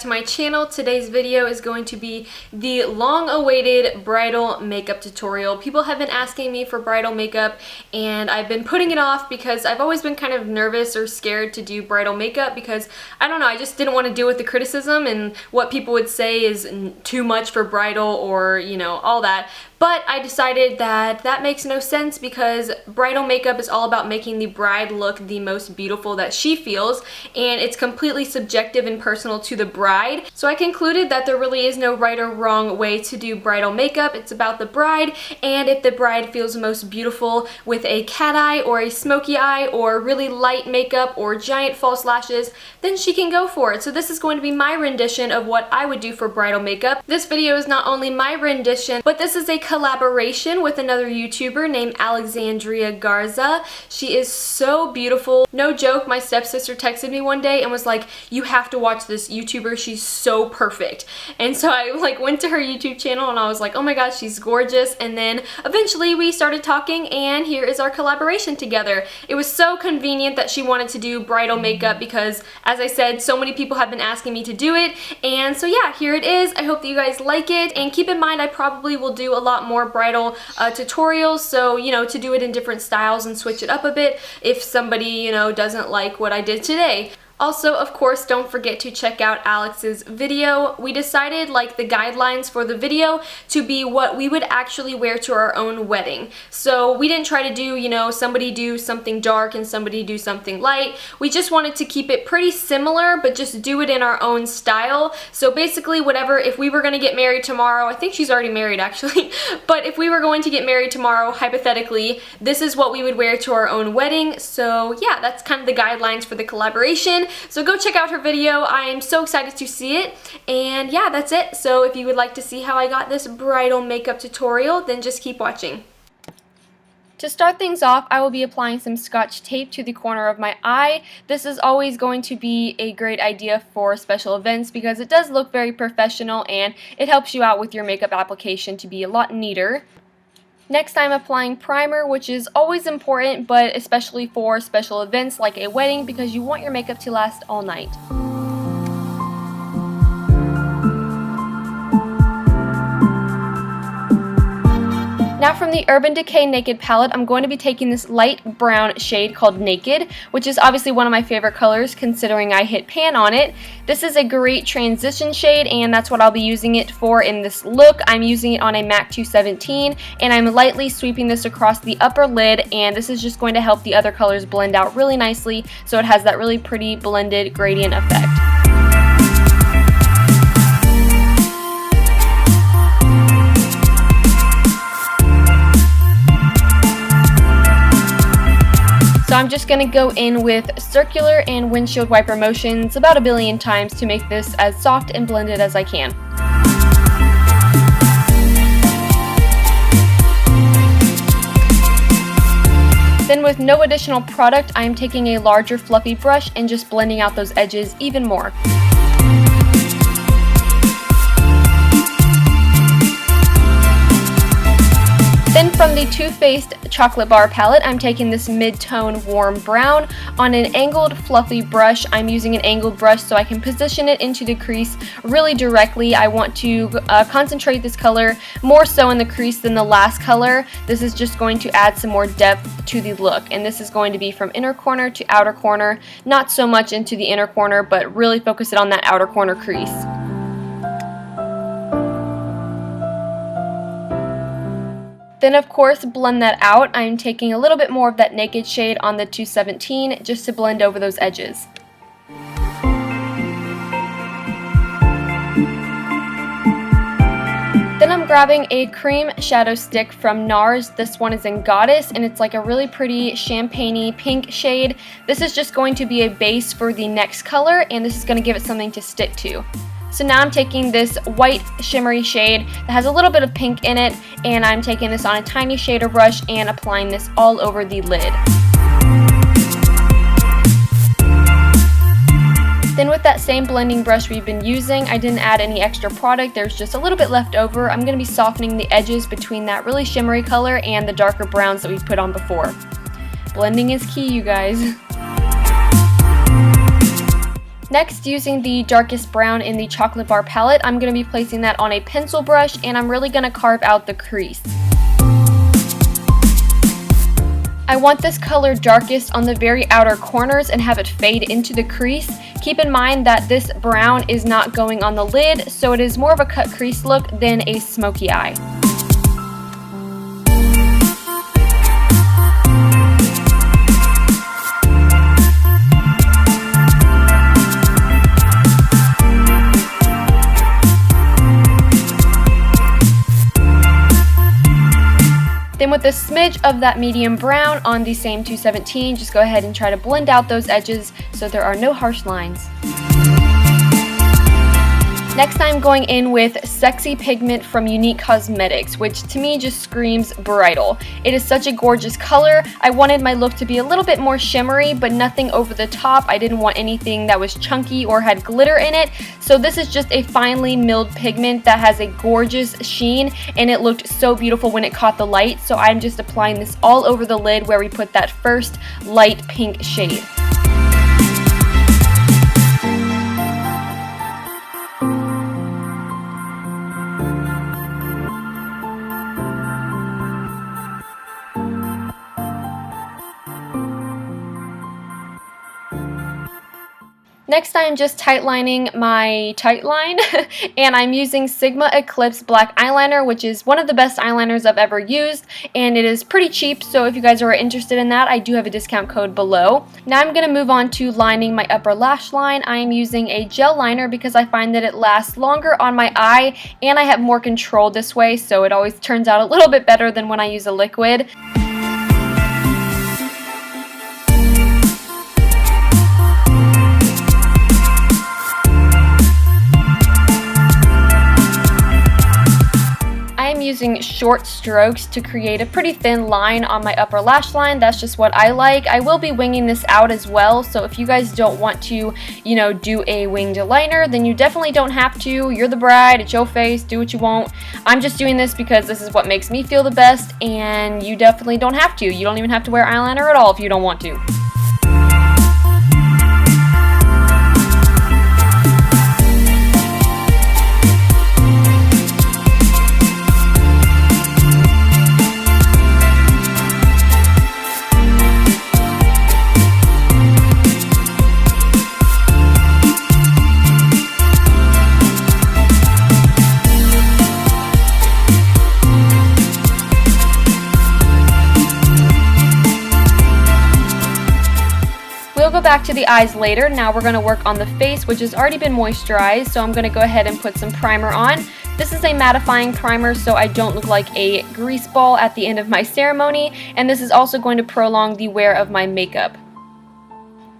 to my channel. Today's video is going to be the long-awaited bridal makeup tutorial. People have been asking me for bridal makeup and I've been putting it off because I've always been kind of nervous or scared to do bridal makeup because, I don't know, I just didn't want to deal with the criticism and what people would say is too much for bridal or, you know, all that. But I decided that that makes no sense because bridal makeup is all about making the bride look the most beautiful that she feels, and it's completely subjective and personal to the bride. So I concluded that there really is no right or wrong way to do bridal makeup. It's about the bride, and if the bride feels most beautiful with a cat eye or a smoky eye or really light makeup or giant false lashes, then she can go for it. So this is going to be my rendition of what I would do for bridal makeup. This video is not only my rendition, but this is a collaboration with another YouTuber named Alexandria Garza. She is so beautiful. No joke, my stepsister texted me one day and was like, you have to watch this YouTuber, she's so perfect. And so I went to her YouTube channel and I was like, oh my god, she's gorgeous. And then eventually we started talking and here is our collaboration together. It was so convenient that she wanted to do bridal makeup because, as I said, so many people have been asking me to do it. And so yeah, here it is. I hope that you guys like it, and keep in mind I probably will do a lot more bridal tutorials, so you know, to do it in different styles and switch it up a bit if somebody, you know, doesn't like what I did today. Also, of course, don't forget to check out Alex's video. We decided the guidelines for the video to be what we would actually wear to our own wedding. So we didn't try to do, you know, somebody do something dark and somebody do something light. We just wanted to keep it pretty similar, but just do it in our own style. So basically whatever, if we were going to get married tomorrow, I think she's already married actually, but if we were going to get married tomorrow, hypothetically, this is what we would wear to our own wedding. So yeah, that's kind of the guidelines for the collaboration. So go check out her video. I am so excited to see it. And yeah, that's it. So if you would like to see how I got this bridal makeup tutorial, then just keep watching. To start things off, I will be applying some Scotch tape to the corner of my eye. This is always going to be a great idea for special events because it does look very professional and it helps you out with your makeup application to be a lot neater. Next, I'm applying primer, which is always important, but especially for special events like a wedding because you want your makeup to last all night. Now from the Urban Decay Naked palette, I'm going to be taking this light brown shade called Naked, which is obviously one of my favorite colors considering I hit pan on it. This is a great transition shade and that's what I'll be using it for in this look. I'm using it on a MAC 217 and I'm lightly sweeping this across the upper lid, and this is just going to help the other colors blend out really nicely so it has that really pretty blended gradient effect. So I'm just going to go in with circular and windshield wiper motions about 1 billion times to make this as soft and blended as I can. Then with no additional product, I'm taking a larger fluffy brush and just blending out those edges even more. Then from the Too Faced Chocolate Bar palette, I'm taking this mid-tone warm brown on an angled fluffy brush. I'm using an angled brush so I can position it into the crease really directly. I want to concentrate this color more so in the crease than the last color. This is just going to add some more depth to the look, and this is going to be from inner corner to outer corner, not so much into the inner corner, but really focus it on that outer corner crease. Then of course blend that out. I'm taking a little bit more of that Naked shade on the 217 just to blend over those edges. Then I'm grabbing a cream shadow stick from NARS. This one is in Goddess and it's like a really pretty champagne-y pink shade. This is just going to be a base for the next color and this is going to give it something to stick to. So now I'm taking this white shimmery shade that has a little bit of pink in it, and I'm taking this on a tiny shader brush and applying this all over the lid. Then with that same blending brush we've been using, I didn't add any extra product, there's just a little bit left over. I'm going to be softening the edges between that really shimmery color and the darker browns that we put on before. Blending is key, you guys. Next, using the darkest brown in the chocolate bar palette, I'm going to be placing that on a pencil brush, and I'm really going to carve out the crease. I want this color darkest on the very outer corners and have it fade into the crease. Keep in mind that this brown is not going on the lid, so it is more of a cut crease look than a smoky eye. Then with a smidge of that medium brown on the same 217, just go ahead and try to blend out those edges so there are no harsh lines. Next, I'm going in with Sexy Pigment from Younique Cosmetics, which to me just screams bridal. It is such a gorgeous color. I wanted my look to be a little bit more shimmery, but nothing over the top. I didn't want anything that was chunky or had glitter in it. So this is just a finely milled pigment that has a gorgeous sheen, and it looked so beautiful when it caught the light. So I'm just applying this all over the lid where we put that first light pink shade. Next, I'm just tightlining my tightline, and I'm using Sigma Eclipse Black Eyeliner, which is one of the best eyeliners I've ever used, and it is pretty cheap, so if you guys are interested in that, I do have a discount code below. Now I'm going to move on to lining my upper lash line. I am using a gel liner because I find that it lasts longer on my eye, and I have more control this way, so it always turns out a little bit better than when I use a liquid. Using short strokes to create a pretty thin line on my upper lash line. That's just what I like. I will be winging this out as well, so if you guys don't want to, do a winged liner, then you definitely don't have to. You're the bride, it's your face, do what you want. I'm just doing this because this is what makes me feel the best, and you definitely don't have to. You don't even have to wear eyeliner at all if you don't want to. We'll go back to the eyes later. Now we're going to work on the face, which has already been moisturized, so I'm going to go ahead and put some primer on. This is a mattifying primer, so I don't look like a grease ball at the end of my ceremony, and this is also going to prolong the wear of my makeup.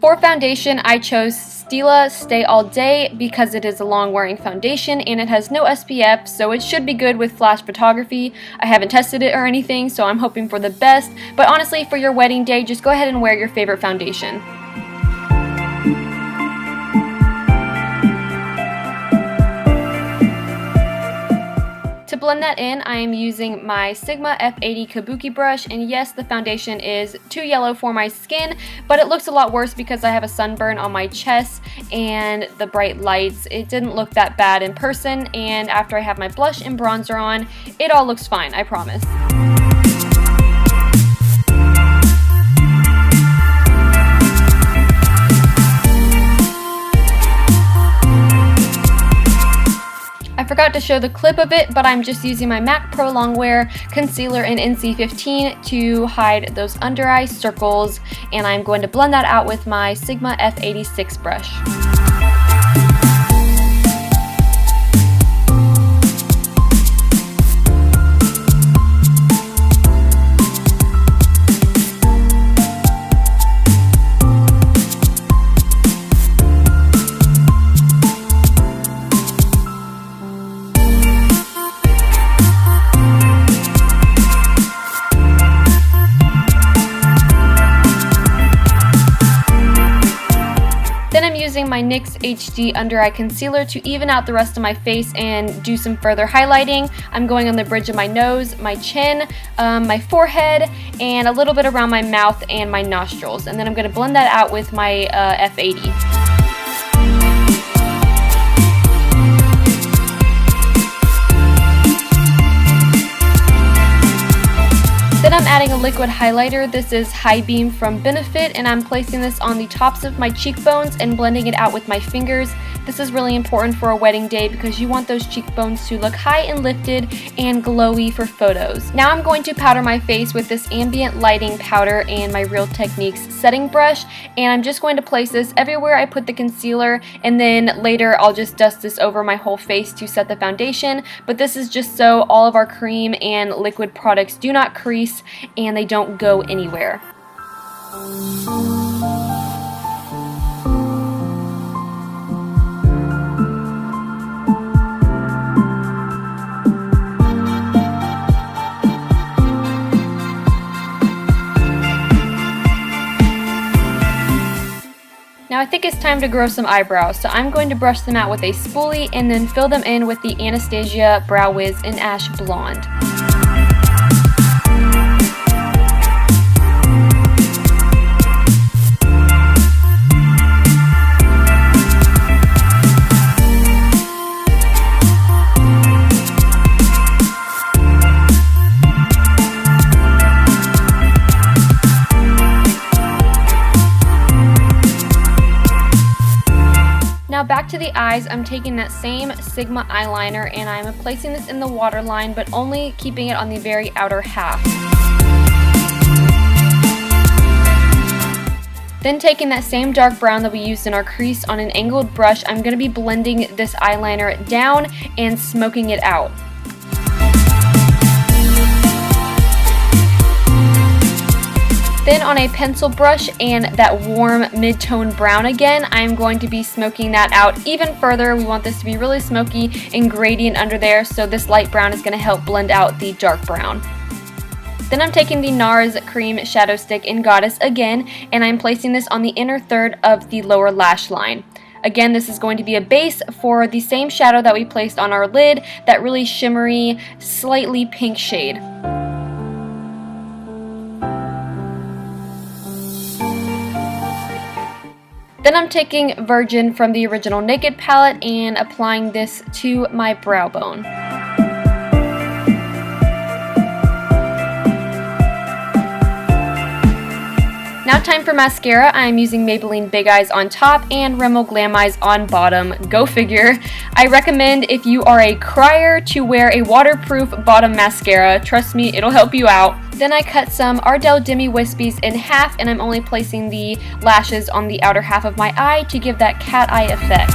For foundation, I chose Stila Stay All Day because it is a long-wearing foundation and it has no SPF, so it should be good with flash photography. I haven't tested it or anything, so I'm hoping for the best, but honestly, for your wedding day, just go ahead and wear your favorite foundation. To blend that in, I am using my Sigma F80 Kabuki brush, and yes, the foundation is too yellow for my skin, but it looks a lot worse because I have a sunburn on my chest and the bright lights. It didn't look that bad in person, and after I have my blush and bronzer on, it all looks fine, I promise. I forgot to show the clip of it, but I'm just using my MAC Pro Longwear Concealer in NC15 to hide those under eye circles, and I'm going to blend that out with my Sigma F86 brush. My NYX HD Under Eye Concealer to even out the rest of my face and do some further highlighting. I'm going on the bridge of my nose, my chin, my forehead, and a little bit around my mouth and my nostrils. And then I'm going to blend that out with my F80. Then I'm adding a liquid highlighter. This is High Beam from Benefit, and I'm placing this on the tops of my cheekbones and blending it out with my fingers. This is really important for a wedding day because you want those cheekbones to look high and lifted and glowy for photos. Now I'm going to powder my face with this ambient lighting powder and my Real Techniques setting brush, and I'm just going to place this everywhere I put the concealer, and then later I'll just dust this over my whole face to set the foundation. But this is just so all of our cream and liquid products do not crease and they don't go anywhere. Now I think it's time to grow some eyebrows, so I'm going to brush them out with a spoolie and then fill them in with the Anastasia Brow Wiz in Ash Blonde. Now back to the eyes, I'm taking that same Sigma eyeliner and I'm placing this in the waterline, but only keeping it on the very outer half. Then taking that same dark brown that we used in our crease on an angled brush, I'm going to be blending this eyeliner down and smoking it out. Then on a pencil brush and that warm mid-tone brown again, I'm going to be smoking that out even further. We want this to be really smoky and gradient under there, so this light brown is going to help blend out the dark brown. Then I'm taking the NARS Cream Shadow Stick in Goddess again, and I'm placing this on the inner third of the lower lash line. Again, this is going to be a base for the same shadow that we placed on our lid, that really shimmery, slightly pink shade. Then I'm taking Virgin from the original Naked palette and applying this to my brow bone. Now time for mascara. I'm using Maybelline Big Eyes on top and Rimmel Glam Eyes on bottom. Go figure. I recommend if you are a crier to wear a waterproof bottom mascara. Trust me, it'll help you out. Then I cut some Ardell Demi Wispies in half, and I'm only placing the lashes on the outer half of my eye to give that cat eye effect.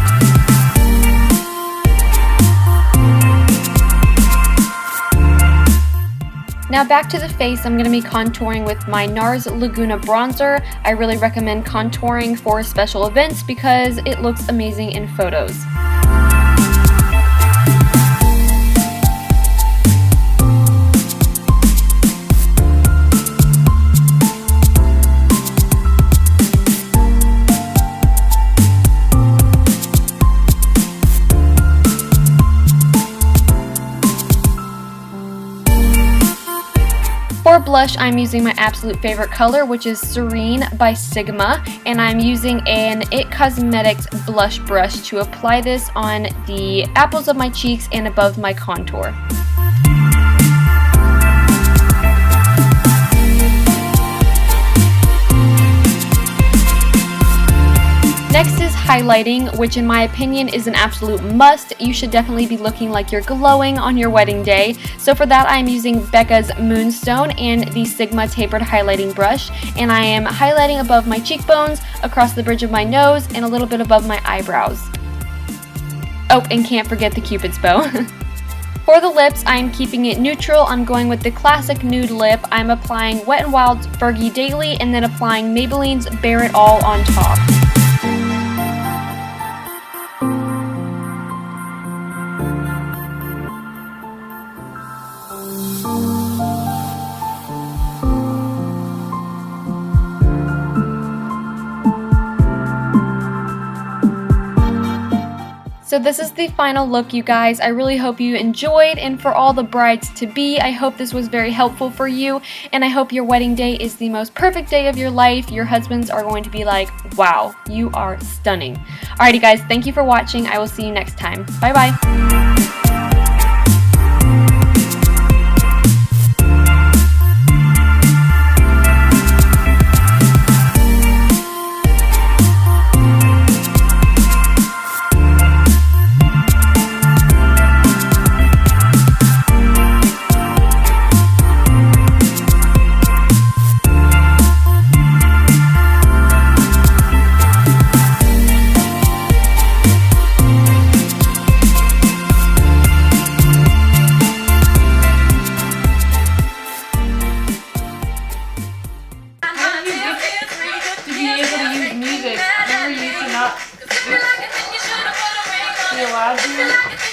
Now back to the face, I'm going to be contouring with my NARS Laguna bronzer. I really recommend contouring for special events because it looks amazing in photos. For blush, I'm using my absolute favorite color, which is Serene by Sigma, and I'm using an IT Cosmetics blush brush to apply this on the apples of my cheeks and above my contour. Next is highlighting, which in my opinion is an absolute must. You should definitely be looking like you're glowing on your wedding day. So for that, I'm using Becca's Moonstone and the Sigma tapered highlighting brush, and I am highlighting above my cheekbones, across the bridge of my nose, and a little bit above my eyebrows. Oh, and can't forget the Cupid's bow. For the lips, I'm keeping it neutral. I'm going with the classic nude lip. I'm applying Wet n Wild's Fergie Daily and then applying Maybelline's Bare It All on top. So this is the final look, you guys. I really hope you enjoyed, and for all the brides-to-be, I hope this was very helpful for you, and I hope your wedding day is the most perfect day of your life. Your husbands are going to be like, wow, you are stunning. Alrighty guys, thank you for watching. I will see you next time. Bye-bye. God, dude.